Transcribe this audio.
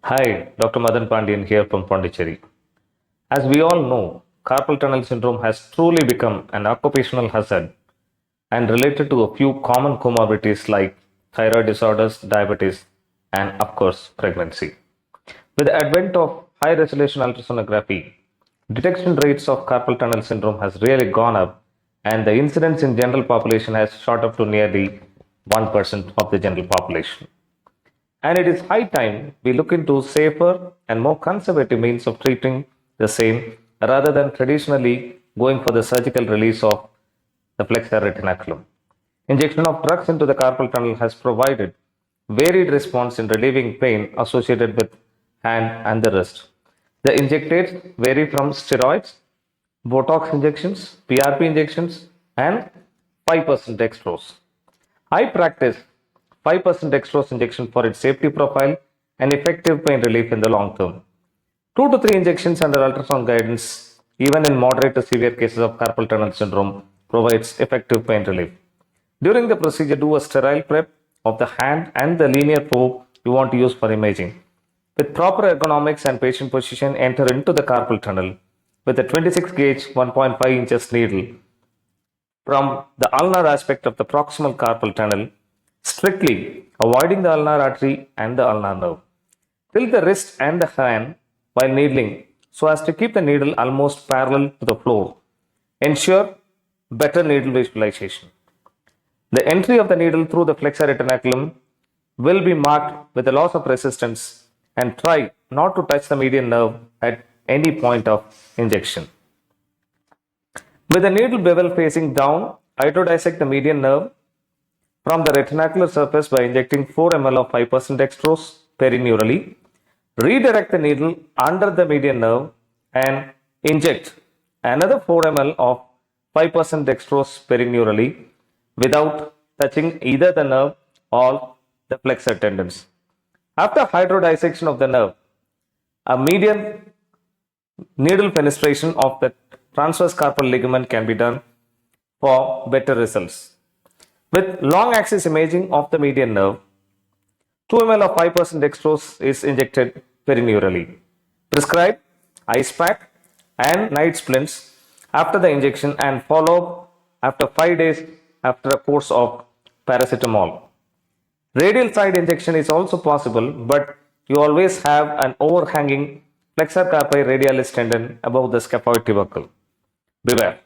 Hi, Dr. Madan Pandian here from Pondicherry. As we all know, carpal tunnel syndrome has truly become an occupational hazard and related to a few common comorbidities like thyroid disorders, diabetes, and of course, pregnancy. With the advent of high resolution ultrasonography, detection rates of carpal tunnel syndrome has really gone up and the incidence in general population has shot up to nearly 1% of the general population. And it is high time we look into safer and more conservative means of treating the same rather than traditionally going for the surgical release of the flexor retinaculum. Injection of drugs into the carpal tunnel has provided varied response in relieving pain associated with hand and the wrist. The injectates vary from steroids, Botox injections, PRP injections, and 5% dextrose. I practice 5% dextrose injection for its safety profile and effective pain relief in the long term. 2 to 3 injections under ultrasound guidance, even in moderate to severe cases of carpal tunnel syndrome, provides effective pain relief. During the procedure, do a sterile prep of the hand and the linear probe you want to use for imaging. With proper ergonomics and patient position, enter into the carpal tunnel with a 26 gauge 1.5 inches needle from the ulnar aspect of the proximal carpal tunnel, strictly avoiding the ulnar artery and the ulnar nerve. Tilt the wrist and the hand while needling so as to keep the needle almost parallel to the floor. Ensure better needle visualization. The entry of the needle through the flexor retinaculum will be marked with a loss of resistance and try not to touch the median nerve at any point of injection. With the needle bevel facing down, hydrodissect the median nerve from the retinacular surface by injecting 4 ml of 5% dextrose perineurally. Redirect the needle under the median nerve and inject another 4 ml of 5% dextrose perineurally without touching either the nerve or the flexor tendons. After hydrodissection of the nerve, a median needle penetration of the transverse carpal ligament can be done for better results. With long axis imaging of the median nerve, 2 ml of 5% dextrose is injected perineurally. Prescribe ice pack and night splints after the injection and follow after 5 days after a course of paracetamol. Radial side injection is also possible, but you always have an overhanging flexor carpi radialis tendon above the scaphoid tubercle. Beware.